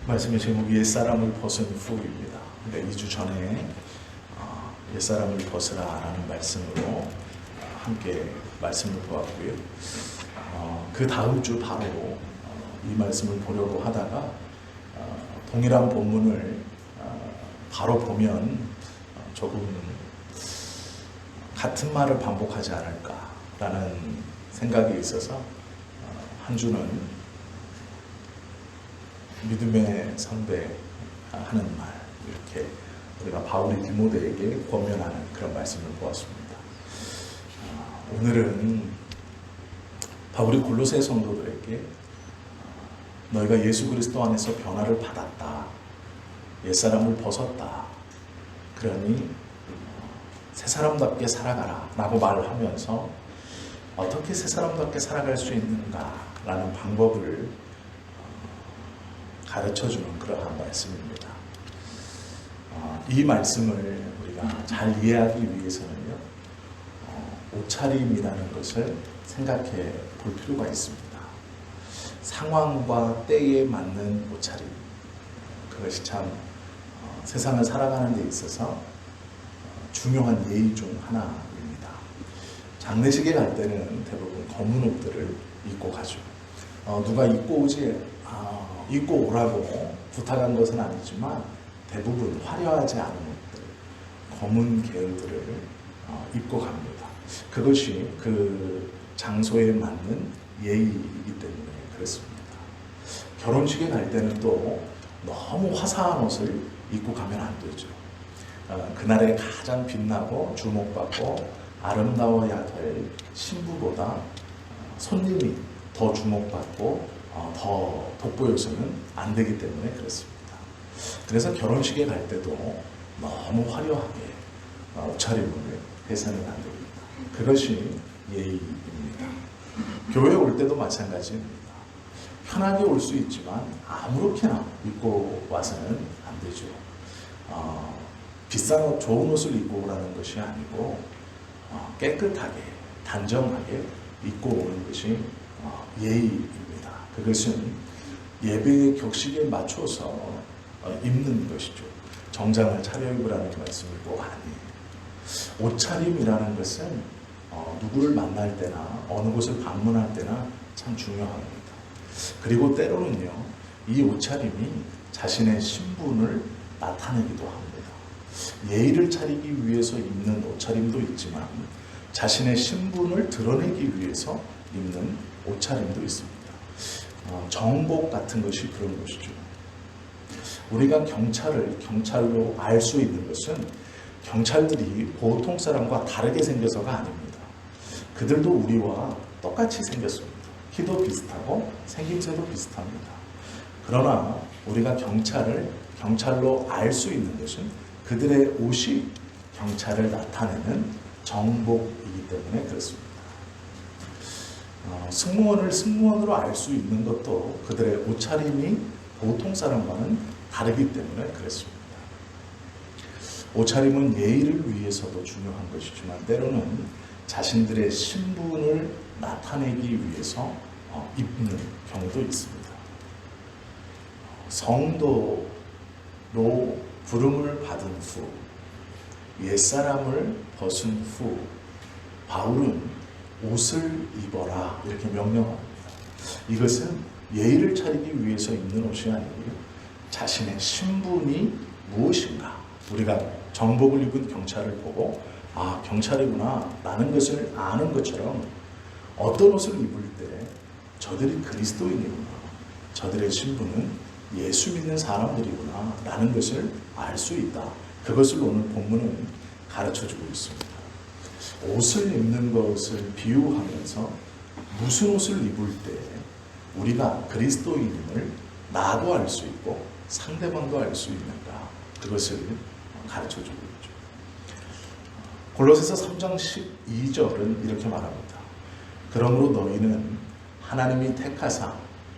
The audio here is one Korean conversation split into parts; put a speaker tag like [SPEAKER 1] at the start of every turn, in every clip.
[SPEAKER 1] 말씀의 제목이 옛사람을 벗은 후입니다. 그러니까 2주 전에 옛사람을 벗으라라는 말씀으로 함께 말씀을 보았고요. 그 다음 주 바로 이 말씀을 보려고 하다가 동일한 본문을 바로 보면 조금 같은 말을 반복하지 않을까라는 생각이 있어서 한 주는 믿음의 선배 하는 말, 이렇게 우리가 바울이 디모데에게 권면하는 그런 말씀을 보았습니다. 오늘은 바울이 골로새 성도들에게 너희가 예수 그리스도 안에서 변화를 받았다, 옛사람을 벗었다, 그러니 새 사람답게 살아가라 라고 말을 하면서 어떻게 새 사람답게 살아갈 수 있는가 라는 방법을 가르쳐주는 그러한 말씀입니다. 이 말씀을 우리가 잘 이해하기 위해서는요, 옷차림이라는 것을 생각해 볼 필요가 있습니다. 상황과 때에 맞는 옷차림, 그것이 참 세상을 살아가는 데 있어서 중요한 예의 중 하나입니다. 장례식에 갈 때는 대부분 검은 옷들을 입고 가죠. 누가 입고 오라고 부탁한 것은 아니지만 대부분 화려하지 않은 옷들, 검은 계열들을 입고 갑니다. 그것이 그 장소에 맞는 예의이기 때문에 그렇습니다. 결혼식에 갈 때는 또 너무 화사한 옷을 입고 가면 안 되죠. 그날에 가장 빛나고 주목받고 아름다워야 될 신부보다 손님이 더 주목받고 더 돋보여서는 안 되기 때문에 그렇습니다. 그래서 결혼식에 갈 때도 너무 화려하게 옷차림을 해서는 안 됩니다. 그것이 예의입니다. 교회에 올 때도 마찬가지입니다. 편하게 올 수 있지만 아무렇게나 입고 와서는 안 되죠. 비싼 옷, 좋은 옷을 입고 오라는 것이 아니고 깨끗하게, 단정하게 입고 오는 것이 예의입니다. 그것은 예배의 격식에 맞춰서 입는 것이죠. 정장을 차려입으라는 말씀을 꼭 아니에요. 옷차림이라는 것은 누구를 만날 때나 어느 곳을 방문할 때나 참 중요합니다. 그리고 때로는요, 이 옷차림이 자신의 신분을 나타내기도 합니다. 예의를 차리기 위해서 입는 옷차림도 있지만 자신의 신분을 드러내기 위해서 입는 옷차림도 있습니다. 정복 같은 것이 그런 것이죠. 우리가 경찰로 알 수 있는 것은 경찰들이 보통 사람과 다르게 생겨서가 아닙니다. 그들도 우리와 똑같이 생겼습니다. 키도 비슷하고 생김새도 비슷합니다. 그러나 우리가 경찰로 알 수 있는 것은 그들의 옷이 경찰을 나타내는 정복이기 때문에 그렇습니다. 승무원을 승무원으로 알 수 있는 것도 그들의 옷차림이 보통 사람과는 다르기 때문에 그렇습니다. 옷차림은 예의를 위해서도 중요한 것이지만 때로는 자신들의 신분을 나타내기 위해서 입는 경우도 있습니다. 성도로 부름을 받은 후, 옛사람을 벗은 후, 바울은 옷을 입어라 이렇게 명령합니다. 이것은 예의를 차리기 위해서 입는 옷이 아니고요, 자신의 신분이 무엇인가, 우리가 정복을 입은 경찰을 보고 경찰이구나 라는 것을 아는 것처럼 어떤 옷을 입을 때 저들이 그리스도인이구나, 저들의 신분은 예수 믿는 사람들이구나 라는 것을 알 수 있다. 그것을 오늘 본문은 가르쳐주고 있습니다. 옷을 입는 것을 비유하면서 무슨 옷을 입을 때 우리가 그리스도인임을 나도 알 수 있고 상대방도 알 수 있는가, 그것을 가르쳐주고 있죠. 골로새서 3장 12절은 이렇게 말합니다. 그러므로 너희는 하나님이 택하사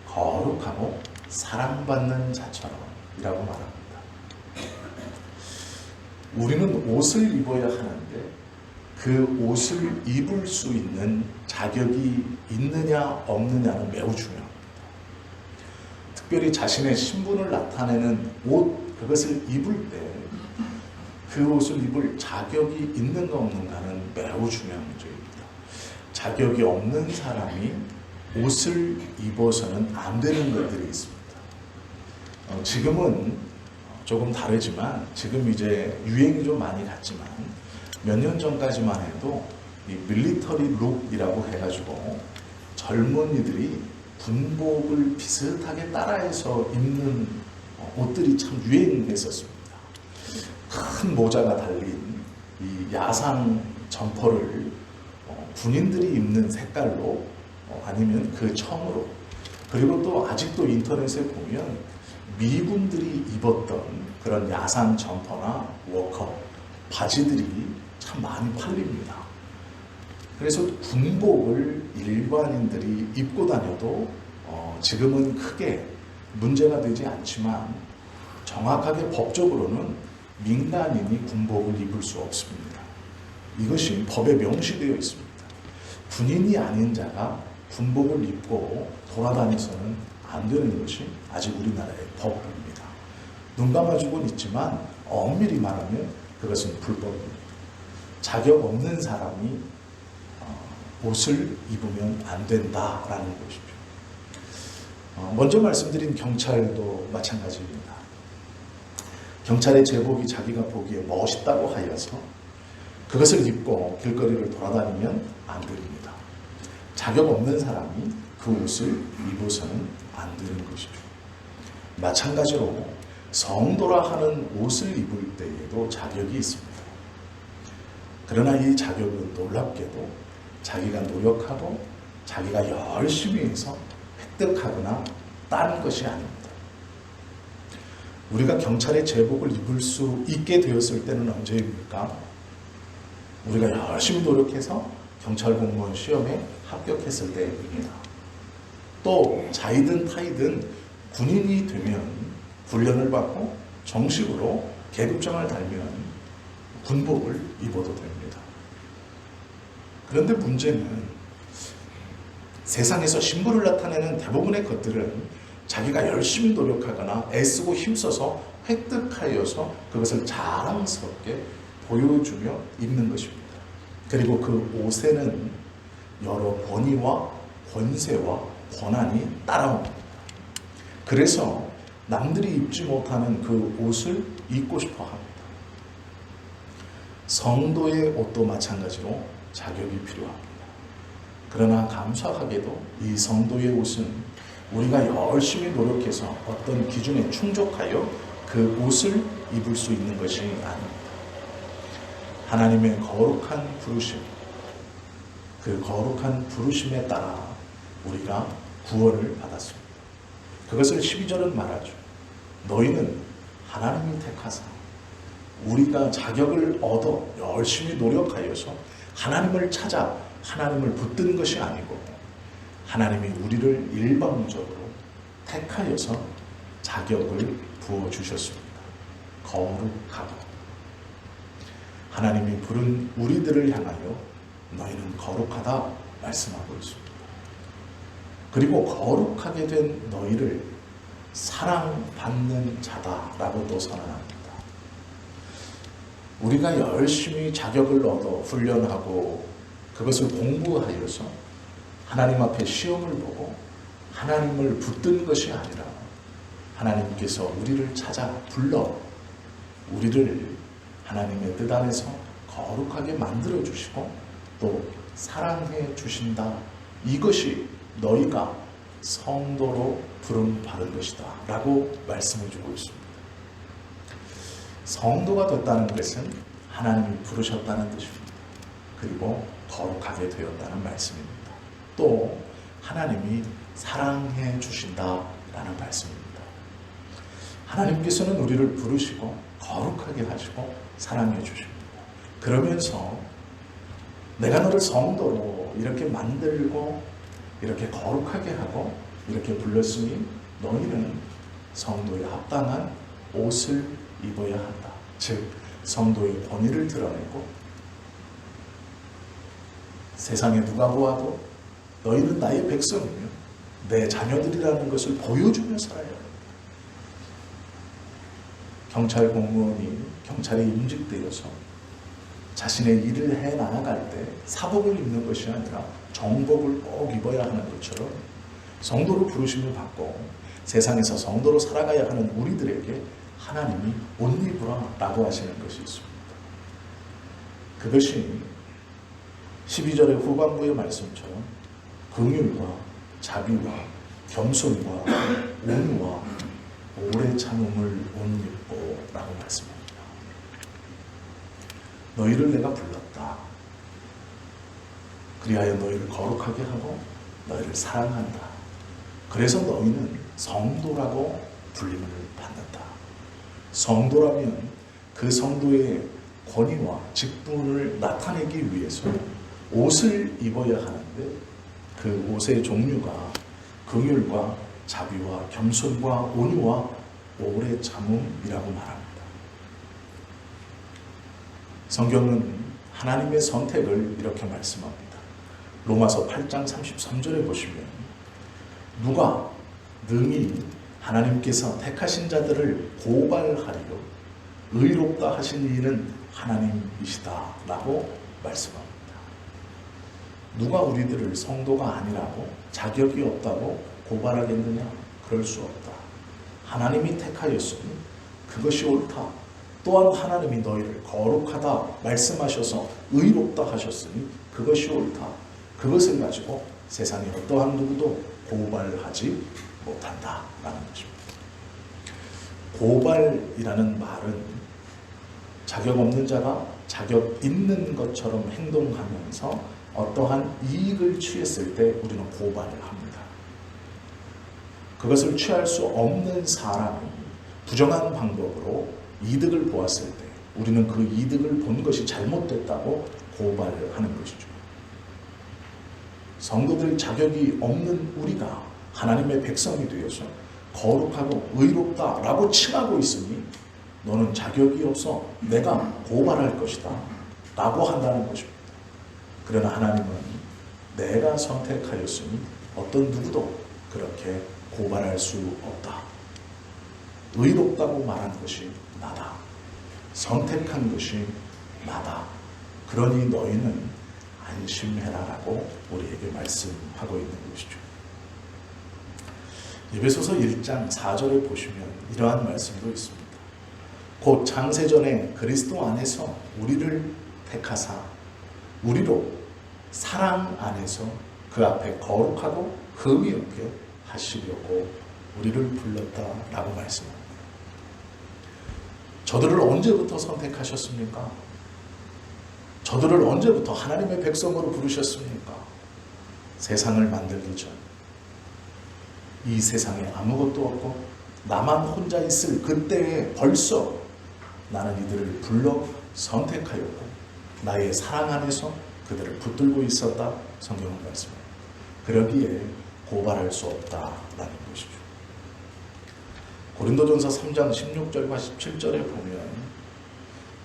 [SPEAKER 1] 거룩하고 사랑받는 자처럼 이라고 말합니다. 우리는 옷을 입어야 하는데 그 옷을 입을 수 있는 자격이 있느냐 없느냐는 매우 중요합니다. 특별히 자신의 신분을 나타내는 옷, 그것을 입을 때 그 옷을 입을 자격이 있는가 없는가는 매우 중요한 문제입니다. 자격이 없는 사람이 옷을 입어서는 안 되는 것들이 있습니다. 지금은 조금 다르지만 지금 이제 유행이 좀 많이 갔지만 몇 년 전까지만 해도 이 밀리터리 룩이라고 해가지고 젊은이들이 군복을 비슷하게 따라해서 입는 옷들이 참 유행했었습니다. 큰 모자가 달린 이 야상 점퍼를 군인들이 입는 색깔로 아니면 그 청으로, 그리고 또 아직도 인터넷에 보면 미군들이 입었던 그런 야상 점퍼나 워커 바지들이 참 많이 팔립니다. 그래서 군복을 일반인들이 입고 다녀도 지금은 크게 문제가 되지 않지만 정확하게 법적으로는 민간인이 군복을 입을 수 없습니다. 이것이 법에 명시되어 있습니다. 군인이 아닌 자가 군복을 입고 돌아다니서는 안 되는 것이 아직 우리나라의 법입니다. 눈 감아주고는 있지만 엄밀히 말하면 그것은 불법입니다. 자격 없는 사람이 옷을 입으면 안 된다라는 것이죠. 먼저 말씀드린 경찰도 마찬가지입니다. 경찰의 제복이 자기가 보기에 멋있다고 하여서 그것을 입고 길거리를 돌아다니면 안 됩니다. 자격 없는 사람이 그 옷을 입어서는 안 되는 것이죠. 마찬가지로 성도라 하는 옷을 입을 때에도 자격이 있습니다. 그러나 이 자격은 놀랍게도 자기가 노력하고 자기가 열심히 해서 획득하거나 딴 것이 아닙니다. 우리가 경찰의 제복을 입을 수 있게 되었을 때는 언제입니까? 우리가 열심히 노력해서 경찰 공무원 시험에 합격했을 때입니다. 또 자이든 타이든 군인이 되면 훈련을 받고 정식으로 계급장을 달면 군복을 입어도 됩니다. 그런데 문제는 세상에서 신분을 나타내는 대부분의 것들은 자기가 열심히 노력하거나 애쓰고 힘써서 획득하여서 그것을 자랑스럽게 보여주며 입는 것입니다. 그리고 그 옷에는 여러 권위와 권세와 권한이 따라옵니다. 그래서 남들이 입지 못하는 그 옷을 입고 싶어 합니다. 성도의 옷도 마찬가지로 자격이 필요합니다. 그러나 감사하게도 이 성도의 옷은 우리가 열심히 노력해서 어떤 기준에 충족하여 그 옷을 입을 수 있는 것이 아닙니다. 하나님의 거룩한 부르심, 그 거룩한 부르심에 따라 우리가 구원을 받았습니다. 그것을 12절은 말하죠. 너희는 하나님이 택하사 우리가 자격을 얻어 열심히 노력하여서 하나님을 찾아 하나님을 붙든 것이 아니고 하나님이 우리를 일방적으로 택하여서 자격을 부어주셨습니다. 거룩하고 하나님이 부른 우리들을 향하여 너희는 거룩하다 말씀하고 있습니다. 그리고 거룩하게 된 너희를 사랑받는 자다라고 또 선언합니다. 우리가 열심히 자격을 얻어 훈련하고 그것을 공부하여서 하나님 앞에 시험을 보고 하나님을 붙든 것이 아니라 하나님께서 우리를 찾아 불러 우리를 하나님의 뜻 안에서 거룩하게 만들어 주시고 또 사랑해 주신다. 이것이 너희가 성도로 부름 받은 것이다 라고 말씀해 주고 있습니다. 성도가 됐다는 것은 하나님이 부르셨다는 뜻입니다. 그리고 거룩하게 되었다는 말씀입니다. 또 하나님이 사랑해 주신다라는 말씀입니다. 하나님께서는 우리를 부르시고 거룩하게 하시고 사랑해 주십니다. 그러면서 내가 너를 성도로 이렇게 만들고 이렇게 거룩하게 하고 이렇게 불렀으니 너희는 성도에 합당한 옷을 입어야 한다. 즉 성도의 권위를 드러내고 세상에 누가 보아도 너희는 나의 백성이며 내 자녀들이라는 것을 보여주며 살아야 합니다. 경찰 공무원이 경찰에 임직되어서 자신의 일을 해 나아갈 때 사복을 입는 것이 아니라 정복을 꼭 입어야 하는 것처럼 성도로 부르심을 받고 세상에서 성도로 살아가야 하는 우리들에게 하나님이 옷 입으라 라고 하시는 것이 있습니다. 그것이 12절의 후반부의 말씀처럼 긍휼과 자비와 겸손과 온유와 오래 참음을 옷 입고 라고 말씀합니다. 너희를 내가 불렀다. 그리하여 너희를 거룩하게 하고 너희를 사랑한다. 그래서 너희는 성도라고 불림을 받는다. 성도라면 그 성도의 권위와 직분을 나타내기 위해서 옷을 입어야 하는데 그 옷의 종류가 긍휼과 자비와 겸손과 온유와 오래 참음이라고 말합니다. 성경은 하나님의 선택을 이렇게 말씀합니다. 로마서 8장 33절에 보시면 누가 능히 하나님께서 택하신 자들을 고발하리요 의롭다 하신 이는 하나님이시다 라고 말씀합니다. 누가 우리들을 성도가 아니라고 자격이 없다고 고발하겠느냐? 그럴 수 없다. 하나님이 택하였으니 그것이 옳다. 또한 하나님이 너희를 거룩하다 말씀하셔서 의롭다 하셨으니 그것이 옳다. 그것을 가지고 세상에 어떠한 누구도 고발하지 못한다 라는 것입니다. 고발이라는 말은 자격 없는 자가 자격 있는 것처럼 행동하면서 어떠한 이익을 취했을 때 우리는 고발을 합니다. 그것을 취할 수 없는 사람이 부정한 방법으로 이득을 보았을 때 우리는 그 이득을 본 것이 잘못됐다고 고발을 하는 것이죠. 성도들 자격이 없는 우리가 하나님의 백성이 되어서 거룩하고 의롭다라고 칭하고 있으니 너는 자격이 없어 내가 고발할 것이다 라고 한다는 것입니다. 그러나 하나님은 내가 선택하였으니 어떤 누구도 그렇게 고발할 수 없다. 의롭다고 말한 것이 나다. 선택한 것이 나다. 그러니 너희는 안심해라라고 우리에게 말씀하고 있는 것이죠. 에베소서 1장 4절에 보시면 이러한 말씀도 있습니다. 곧 창세전에 그리스도 안에서 우리를 택하사 우리로 사랑 안에서 그 앞에 거룩하고 흠이 없게 하시려고 우리를 불렀다라고 말씀합니다. 저들을 언제부터 선택하셨습니까? 저들을 언제부터 하나님의 백성으로 부르셨습니까? 세상을 만들기 전. 이 세상에 아무것도 없고 나만 혼자 있을 그때에 벌써 나는 이들을 불러 선택하였고 나의 사랑 안에서 그들을 붙들고 있었다. 성경은 말씀합니다. 그러기에 고발할 수 없다라는 것이죠. 고린도전서 3장 16절과 17절에 보면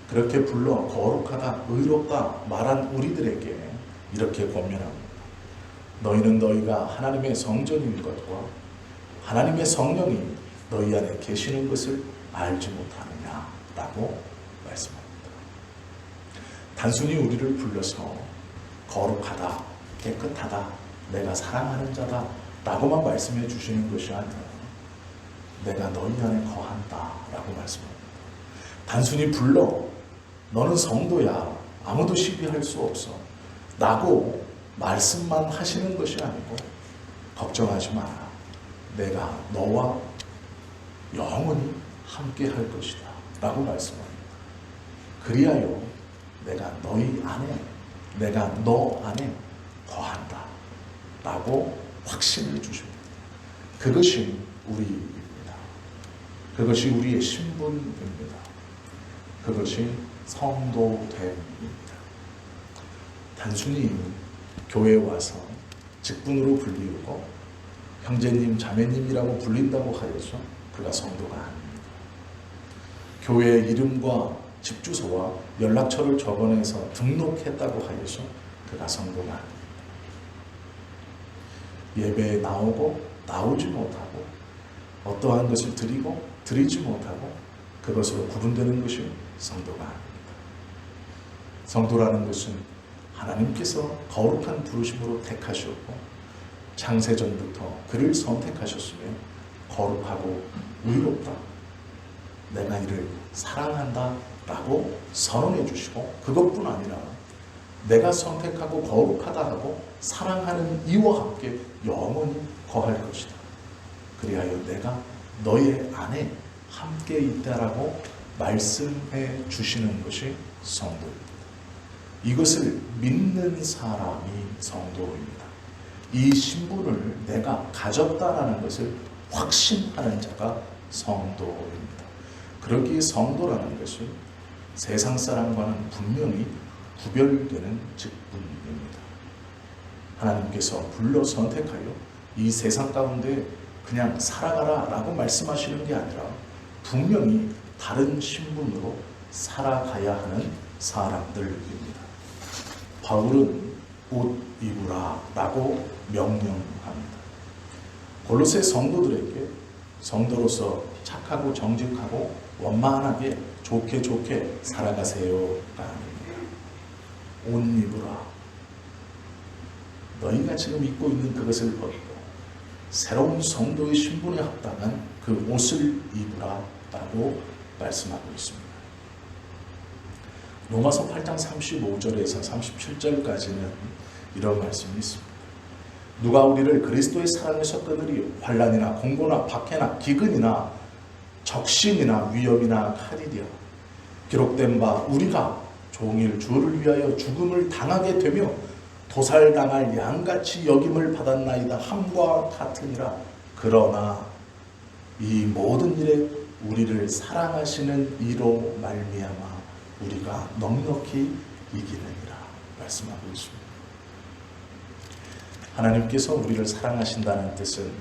[SPEAKER 1] 그렇게 불러 거룩하다, 의롭다 말한 우리들에게 이렇게 권면합니다. 너희는 너희가 하나님의 성전인 것과 하나님의 성령이 너희 안에 계시는 것을 알지 못하느냐라고 말씀합니다. 단순히 우리를 불러서 거룩하다, 깨끗하다, 내가 사랑하는 자다 라고만 말씀해 주시는 것이 아니라 내가 너희 안에 거한다 라고 말씀합니다. 단순히 불러 너는 성도야, 아무도 시비할 수 없어 라고 말씀만 하시는 것이 아니고 걱정하지 마라. 내가 너와 영원히 함께 할 것이다 라고 말씀합니다. 그리하여 내가 너희 안에, 내가 너 안에 거한다 라고 확신을 주십니다. 그것이 우리입니다. 그것이 우리의 신분입니다. 그것이 성도됨입니다. 단순히 교회에 와서 직분으로 불리우고 형제님, 자매님이라고 불린다고 하여서 그가 성도가 아닙니다. 교회의 이름과 집 주소와 연락처를 적어내서 등록했다고 하여서 그가 성도가 아닙니다. 예배에 나오고 나오지 못하고 어떠한 것을 드리고 드리지 못하고 그것으로 구분되는 것이 성도가 아닙니다. 성도라는 것은 하나님께서 거룩한 부르심으로 택하셨고 창세전부터 그를 선택하셨으며 거룩하고 의롭다, 내가 이를 사랑한다 라고 선언해 주시고 그것뿐 아니라 내가 선택하고 거룩하다 하고 사랑하는 이와 함께 영원히 거할 것이다. 그리하여 내가 너의 안에 함께 있다라고 말씀해 주시는 것이 성도입니다. 이것을 믿는 사람이 성도입니다. 이 신분을 내가 가졌다라는 것을 확신하는 자가 성도입니다. 그러기에 성도라는 것은 세상 사람과는 분명히 구별되는 직분입니다. 하나님께서 불러 선택하여 이 세상 가운데 그냥 살아가라 라고 말씀하시는 게 아니라 분명히 다른 신분으로 살아가야 하는 사람들입니다. 바울은 옷 입으라 라고 명령합니다. 골로새 성도들에게 성도로서 착하고 정직하고 원만하게 좋게 살아가세요가 아닙니다. 옷 입으라. 너희가 지금 입고 있는 그것을 벗고 새로운 성도의 신분에 합당한 그 옷을 입으라 라고 말씀하고 있습니다. 로마서 8장 35절에서 37절까지는 이런 말씀이 있습니다. 누가 우리를 그리스도의 사랑에서 끊으리요 환난이나 공고나 박해나 기근이나 적신이나 위협이나 칼이랴. 기록된 바 우리가 종일 주를 위하여 죽음을 당하게 되며 도살당할 양같이 여김을 받았나이다 함과 같으니라. 그러나 이 모든 일에 우리를 사랑하시는 이로 말미암아 우리가 넉넉히 이기느니라 말씀하고 있습니다. 하나님께서 우리를 사랑하신다는 뜻은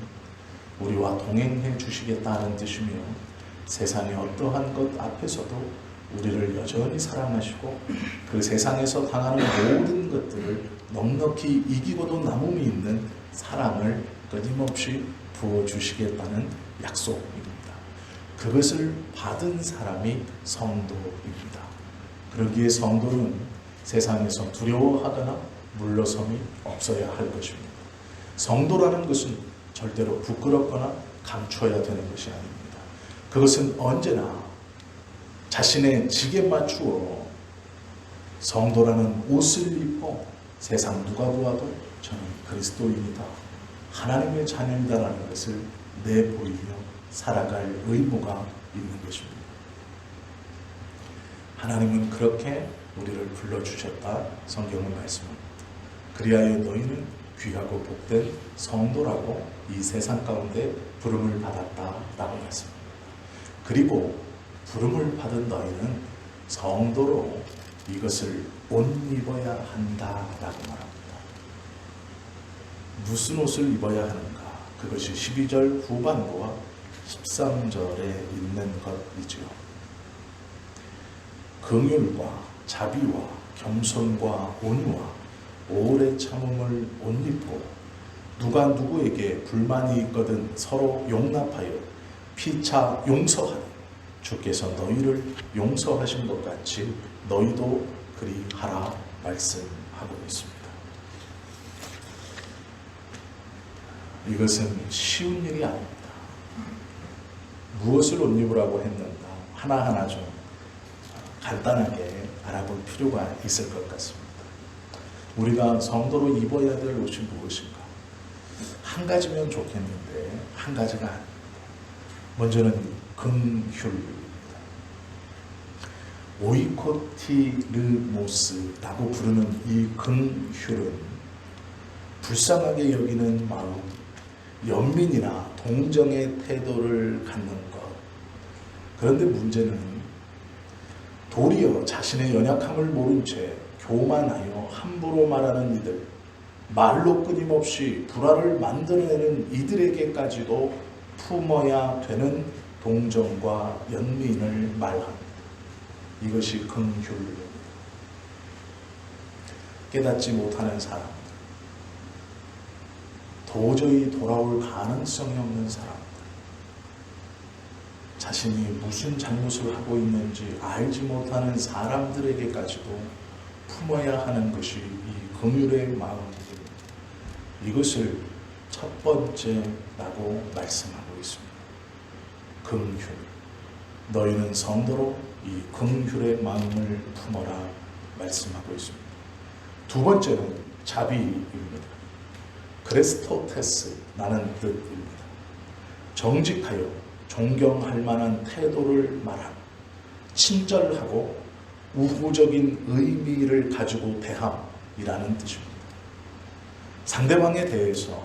[SPEAKER 1] 우리와 동행해 주시겠다는 뜻이며 세상의 어떠한 것 앞에서도 우리를 여전히 사랑하시고 그 세상에서 당하는 모든 것들을 넉넉히 이기고도 남음이 있는 사랑을 끊임없이 부어주시겠다는 약속입니다. 그것을 받은 사람이 성도입니다. 그러기에 성도는 세상에서 두려워하거나 물러섬이 없어야 할 것입니다. 성도라는 것은 절대로 부끄럽거나 감춰야 되는 것이 아닙니다. 그것은 언제나 자신의 직에 맞추어 성도라는 옷을 입고 세상 누가 보아도 저는 그리스도인이다, 하나님의 자녀이다라는 것을 내보이며 살아갈 의무가 있는 것입니다. 하나님은 그렇게 우리를 불러주셨다 성경은 말씀합니다. 그리하여 너희는 귀하고 복된 성도라고 이 세상 가운데 부름을 받았다라고 말씀합니다. 그리고 부름을 받은 너희는 성도로 이것을 옷 입어야 한다라고 말합니다. 무슨 옷을 입어야 하는가? 그것이 12절 후반부와 13절에 있는 것이지요. 긍휼과 자비와 겸손과 온유와 오래 참음을 옷 입고 누가 누구에게 불만이 있거든 서로 용납하여 피차 용서하니 주께서 너희를 용서하신 것 같이 너희도 그리하라 말씀하고 있습니다. 이것은 쉬운 일이 아닙니다. 무엇을 옷 입으라고 했는가 하나하나 좀 간단하게 알아볼 필요가 있을 것 같습니다. 우리가 성도로 입어야 될 옷이 무엇인가? 한 가지면 좋겠는데 한 가지가 아닙니다. 먼저는 긍휼입니다. 오이코티르모스라고 부르는 이 긍휼은 불쌍하게 여기는 마음, 연민이나 동정의 태도를 갖는 것. 그런데 문제는 도리어 자신의 연약함을 모른 채 교만하여 함부로 말하는 이들, 말로 끊임없이 불화를 만들어내는 이들에게까지도 품어야 되는 동정과 연민을 말합니다. 이것이 긍휼입니다. 깨닫지 못하는 사람들, 도저히 돌아올 가능성이 없는 사람들, 자신이 무슨 잘못을 하고 있는지 알지 못하는 사람들에게까지도 품어야 하는 것이 이 긍휼의 마음입니다. 이것을 첫 번째라고 말씀하고 있습니다. 긍휼. 너희는 성도로 이 긍휼의 마음을 품어라 말씀하고 있습니다. 두 번째는 자비입니다. 크레스토테스라는 뜻입니다. 정직하여 존경할 만한 태도를 말함, 친절하고 우호적인 의미를 가지고 대함이라는 뜻입니다. 상대방에 대해서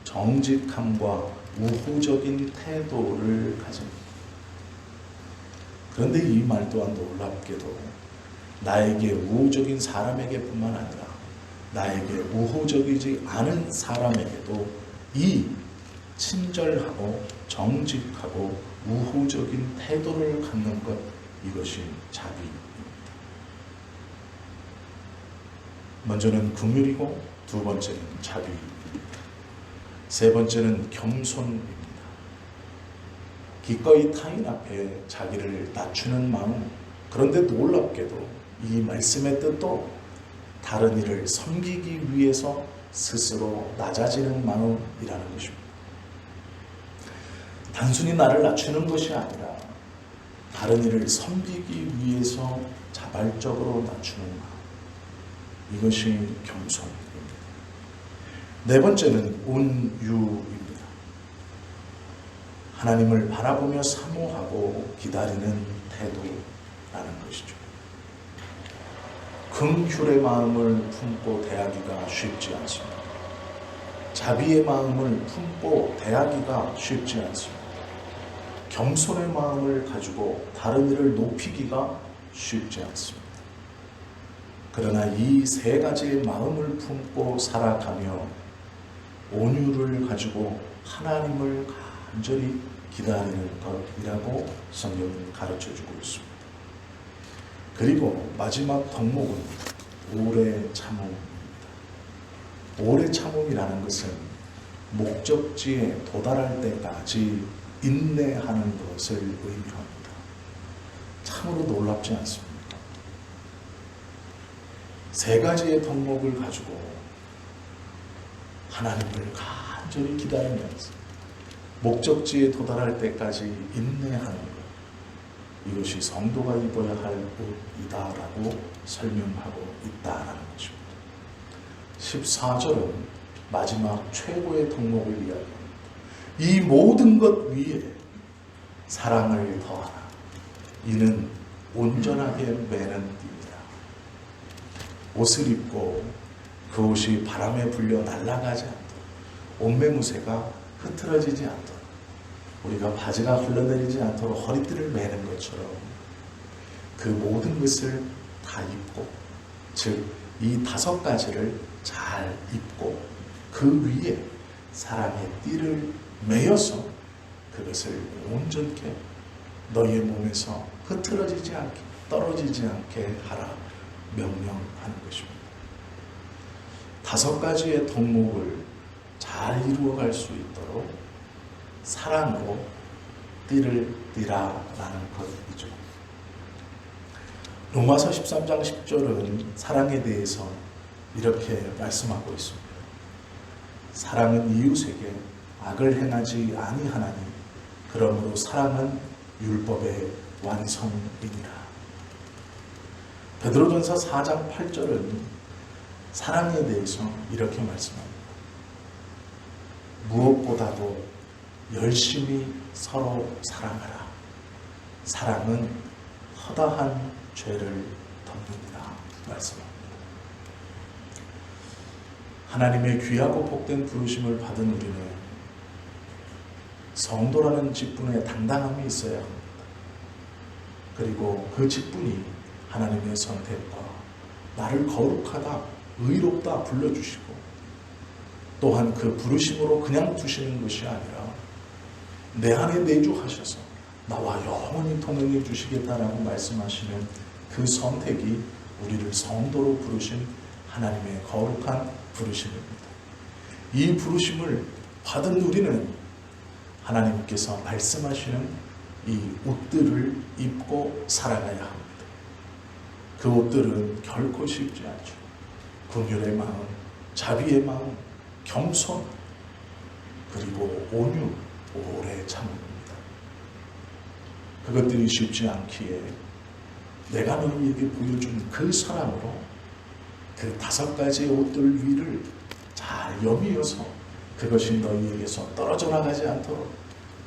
[SPEAKER 1] 정직함과 우호적인 태도를 가집니다. 그런데 이 말 또한 놀랍게도 나에게 우호적인 사람에게뿐만 아니라 나에게 우호적이지 않은 사람에게도 이 친절하고 정직하고 우호적인 태도를 갖는 것, 이것이 자비입니다. 먼저는 긍휼이고 두 번째는 자비입니다. 세 번째는 겸손입니다. 기꺼이 타인 앞에 자기를 낮추는 마음. 그런데 놀랍게도 이 말씀의 뜻도 다른 이를 섬기기 위해서 스스로 낮아지는 마음이라는 것입니다. 단순히 나를 낮추는 것이 아니라 다른 이를 섬기기 위해서 자발적으로 낮추는 마음. 이것이 겸손입니다. 네 번째는 온유입니다. 하나님을 바라보며 사모하고 기다리는 태도라는 것이죠. 긍휼의 마음을 품고 대하기가 쉽지 않습니다. 자비의 마음을 품고 대하기가 쉽지 않습니다. 겸손의 마음을 가지고 다른 이를 높이기가 쉽지 않습니다. 그러나 이 세 가지의 마음을 품고 살아가며 온유를 가지고 하나님을 간절히 기다리는 것이라고 성경은 가르쳐주고 있습니다. 그리고 마지막 덕목은 오래 참음입니다. 오래 참음이라는 것은 목적지에 도달할 때까지 인내하는 것을 의미합니다. 참으로 놀랍지 않습니까? 세 가지의 덕목을 가지고 하나님을 간절히 기다리면서 목적지에 도달할 때까지 인내하는 것, 이것이 성도가 입어야 할 옷이다라고 설명하고 있다라는 것입니다. 14절은 마지막 최고의 덕목을 이야기합니다. 이 모든 것 위에 사랑을 더하라. 이는 온전하게 매는 띠이다. 옷을 입고 그 옷이 바람에 불려 날아가지 않도록, 옷매무새가 흐트러지지 않도록, 우리가 바지가 흘러내리지 않도록 허리띠를 매는 것처럼 그 모든 것을 다 입고, 즉 이 다섯 가지를 잘 입고 그 위에 사랑의 띠를 매여서 그것을 온전케 너희의 몸에서 흐트러지지 않게, 떨어지지 않게 하라 명령하는 것입니다. 다섯 가지의 덕목을 잘 이루어갈 수 있도록 사랑으로 띠를 띠라라는 것이죠. 로마서 13장 10절은 사랑에 대해서 이렇게 말씀하고 있습니다. 사랑은 이웃에게 악을 행하지 아니하나니 그러므로 사랑은 율법의 완성이니라. 베드로전서 4장 8절은 사랑에 대해서 이렇게 말씀합니다. 무엇보다도 열심히 서로 사랑하라. 사랑은 허다한 죄를 덮는다 말씀합니다. 하나님의 귀하고 복된 부르심을 받은 우리는 성도라는 직분에 당당함이 있어야 합니다. 그리고 그 직분이 하나님의 선택과 나를 거룩하다, 의롭다 불러주시고 또한 그 부르심으로 그냥 두시는 것이 아니라 내 안에 내주하셔서 나와 영원히 동행해 주시겠다라고 말씀하시는 그 선택이 우리를 성도로 부르신 하나님의 거룩한 부르심입니다. 이 부르심을 받은 우리는 하나님께서 말씀하시는 이 옷들을 입고 살아가야 합니다. 그 옷들은 결코 쉽지 않죠. 긍휼의 마음, 자비의 마음, 겸손, 그리고 온유, 오래 참음입니다. 그것들이 쉽지 않기에 내가 너희에게 보여준 그 사랑으로 그 5가지의 옷들 위를 잘 여미어서 그것이 너희에게서 떨어져 나가지 않도록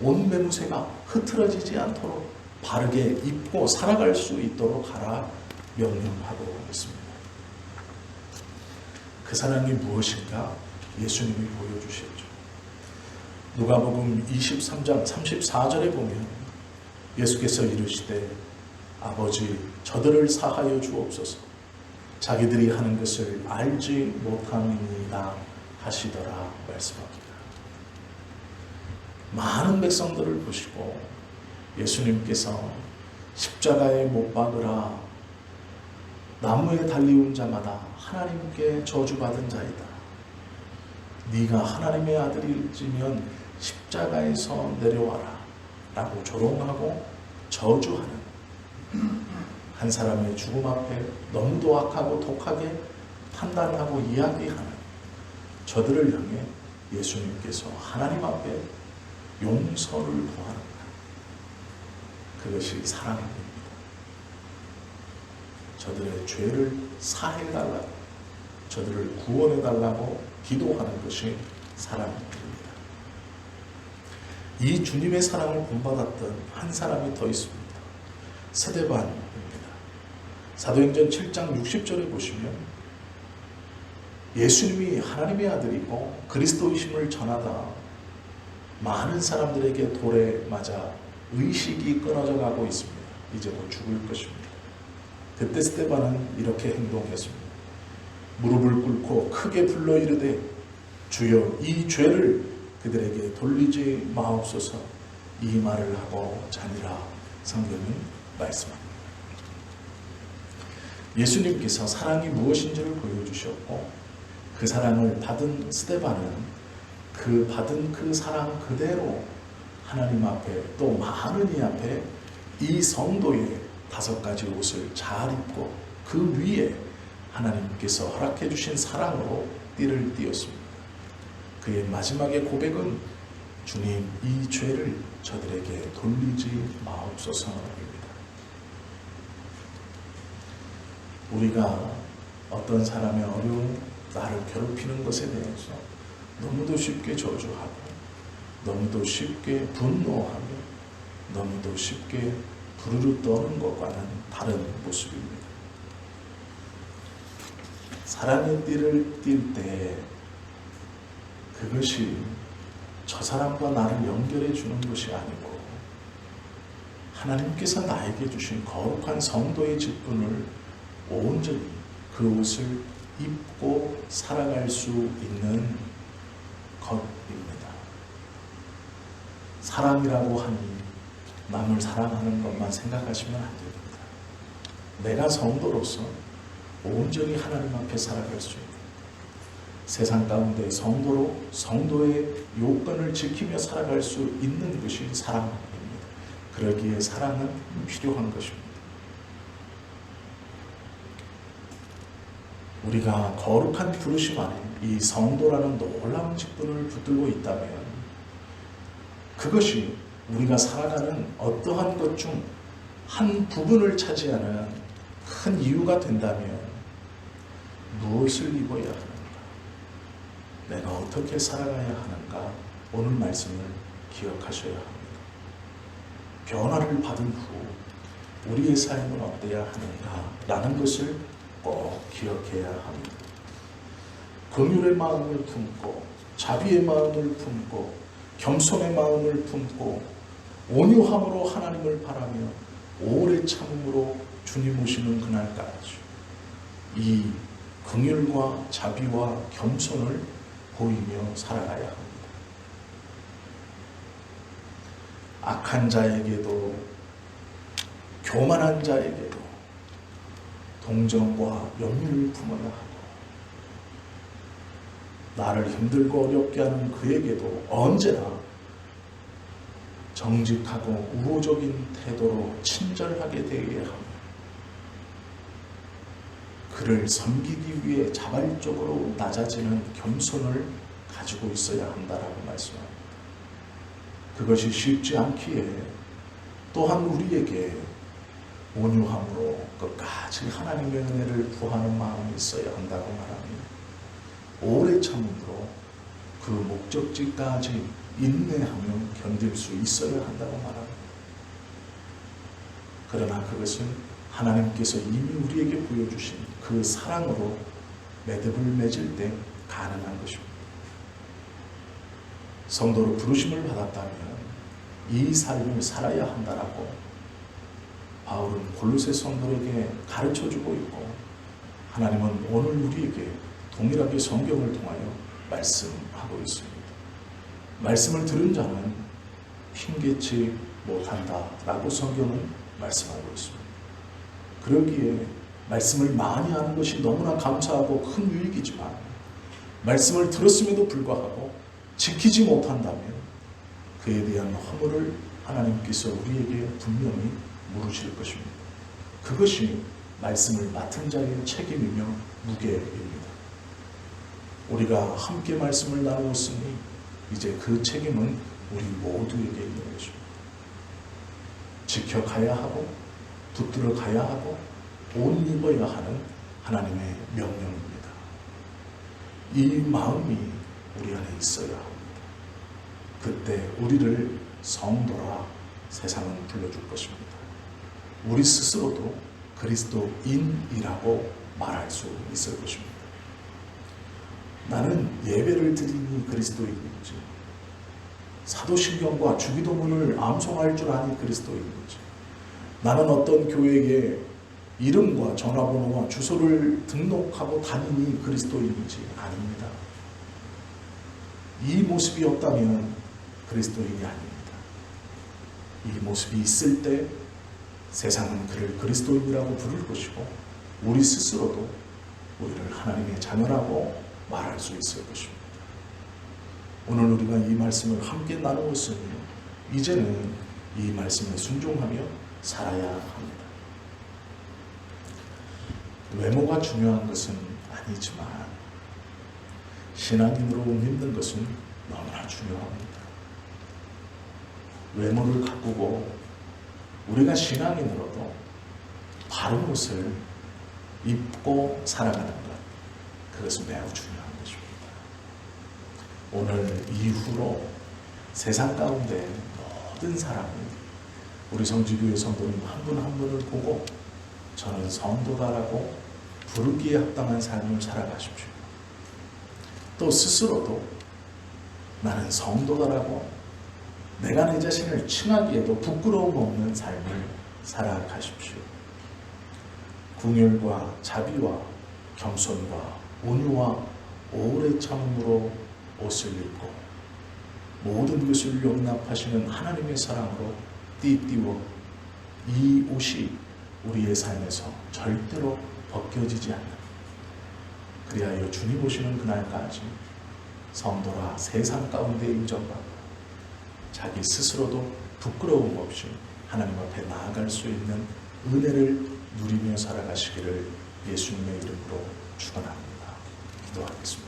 [SPEAKER 1] 온 매무새가 흐트러지지 않도록 바르게 입고 살아갈 수 있도록 하라 명령하고 있습니다. 그 사랑이 무엇인가 예수님이 보여주셨죠. 누가복음 23장 34절에 보면 예수께서 이르시되 아버지 저들을 사하여 주옵소서 자기들이 하는 것을 알지 못함이니이다 하시더라 말씀합니다. 많은 백성들을 보시고 예수님께서 십자가에 못 박으라 나무에 달리온 자마다 하나님께 저주받은 자이다. 네가 하나님의 아들일지면 십자가에서 내려와라 라고 조롱하고 저주하는 한 사람의 죽음 앞에 너무도 악하고 독하게 판단하고 이야기하는 저들을 향해 예수님께서 하나님 앞에 용서를 구하는 그것이 사랑입니다. 저들의 죄를 사해달라고 저들을 구원해달라고 기도하는 것이 사랑입니다. 이 주님의 사랑을 본받았던 한 사람이 더 있습니다. 스데반입니다. 사도행전 7장 60절에 보시면 예수님이 하나님의 아들이고 그리스도이심을 전하다 많은 사람들에게 돌에 맞아 의식이 끊어져 가고 있습니다. 이제 곧 죽을 것입니다. 그때 스데반은 이렇게 행동했습니다. 무릎을 꿇고 크게 불러 이르되 주여 이 죄를 그들에게 돌리지 마옵소서 이 말을 하고 자니라 성경은 말씀합니다. 예수님께서 사랑이 무엇인지를 보여주셨고 그 사랑을 받은 스데반은 그 받은 그 사랑 그대로 하나님 앞에 또 많은 이 앞에 이 성도의 5가지 옷을 잘 입고 그 위에 하나님께서 허락해 주신 사랑으로 띠를 띄었습니다. 그의 마지막의 고백은 주님 이 죄를 저들에게 돌리지 마옵소서입니다. 우리가 어떤 사람의 어려움, 나를 괴롭히는 것에 대해서 너무도 쉽게 저주하고 너무도 쉽게 분노하며 너무도 쉽게 부르르 떠는 것과는 다른 모습입니다. 사랑의 띠를 띌 때 그것이 저 사람과 나를 연결해 주는 것이 아니고 하나님께서 나에게 주신 거룩한 성도의 직분을 온전히 그 옷을 입고 살아갈 수 있는 것입니다. 사랑이라고 하니 남을 사랑하는 것만 생각하시면 안 됩니다. 내가 성도로서 온전히 하나님 앞에 살아갈 수 있는 세상 가운데 성도의 요건을 지키며 살아갈 수 있는 것이 사랑입니다. 그러기에 사랑은 필요한 것입니다. 우리가 거룩한 부르심 안에 이 성도라는 놀라운 직분을 붙들고 있다면 그것이 우리가 살아가는 어떠한 것 중 한 부분을 차지하는 큰 이유가 된다면 무엇을 입어야 하는가? 내가 어떻게 살아가야 하는가? 오늘 말씀을 기억하셔야 합니다. 변화를 받은 후 우리의 삶은 어때야 하는가? 라는 것을 꼭 기억해야 합니다. 긍휼의 마음을 품고 자비의 마음을 품고 겸손의 마음을 품고 온유함으로 하나님을 바라며 오래 참음으로 주님 오시는 그날까지 이 긍휼과 자비와 겸손을 보이며 살아가야 합니다. 악한 자에게도 교만한 자에게도 동정과 연민을 품어야 하고 나를 힘들고 어렵게 하는 그에게도 언제나 정직하고 우호적인 태도로 친절하게 대해야 합니다. 그를 섬기기 위해 자발적으로 낮아지는 겸손을 가지고 있어야 한다라고 말씀합니다. 그것이 쉽지 않기에 또한 우리에게 온유함으로 끝까지 하나님의 은혜를 구하는 마음이 있어야 한다고 말합니다. 오래 참음으로 그 목적지까지 인내하며 견딜 수 있어야 한다고 말합니다. 그러나 그것은 하나님께서 이미 우리에게 보여주신 그 사랑으로 매듭을 맺을 때 가능한 것입니다. 성도로 부르심을 받았다면 이 삶을 살아야 한다라고 바울은 골로새 성도에게 가르쳐주고 있고, 하나님은 오늘 우리에게 동일하게 성경을 통하여 말씀하고 있습니다. 말씀을 들은 자는 핑계치 못한다라고 성경은 말씀하고 있습니다. 그러기에 말씀을 많이 하는 것이 너무나 감사하고 큰 유익이지만, 말씀을 들었음에도 불구하고 지키지 못한다면 그에 대한 허물을 하나님께서 우리에게 분명히 물으실 것입니다. 그것이 말씀을 맡은 자의 책임이며 무게입니다. 우리가 함께 말씀을 나누었으니 이제 그 책임은 우리 모두에게 있는 것입니다. 지켜가야 하고 붙들어 가야 하고 옷 입어야 하는 하나님의 명령입니다. 이 마음이 우리 안에 있어야 합니다. 그때 우리를 성도라 세상은 불러줄 것입니다. 우리 스스로도 그리스도인이라고 말할 수 있을 것입니다. 나는 예배를 드리니 그리스도인인지, 사도신경과 주기도문을 암송할 줄 아니 그리스도인인지, 나는 어떤 교회에 이름과 전화번호와 주소를 등록하고 다니니 그리스도인인지 아닙니다. 이 모습이 없다면 그리스도인이 아닙니다. 이 모습이 있을 때 세상은 그를 그리스도인이라고 부를 것이고, 우리 스스로도 우리를 하나님의 자녀라고 말할 수 있을 것입니다. 오늘 우리가 이 말씀을 함께 나누었으니 이제는 이 말씀에 순종하며 살아야 합니다. 외모가 중요한 것은 아니지만 신앙인으로 믿는 것은 너무나 중요합니다. 외모를 가꾸고 우리가 신앙인으로도 바른 옷을 입고 살아가는 것, 그것은 매우 중요한 것입니다. 오늘 이후로 세상 가운데 모든 사람이 우리 성지교회 성도님 한 분 한 분을 보고 저는 성도다라고 부르기에 합당한 삶을 살아가십시오. 또 스스로도 나는 성도다라고 내가 내 자신을 칭하기에도 부끄러움 없는 삶을 살아가십시오. 궁율과 자비와 겸손과 온유와 오래 참음으로 옷을 입고 모든 것을 용납하시는 하나님의 사랑으로 띠띠워 이 옷이 우리의 삶에서 절대로 벗겨지지 않는, 그리하여 주님 오시는 그날까지 성도라 세상 가운데 인정받고 자기 스스로도 부끄러움 없이 하나님 앞에 나아갈 수 있는 은혜를 누리며 살아가시기를 예수님의 이름으로 축원합니다. 기도하겠습니다.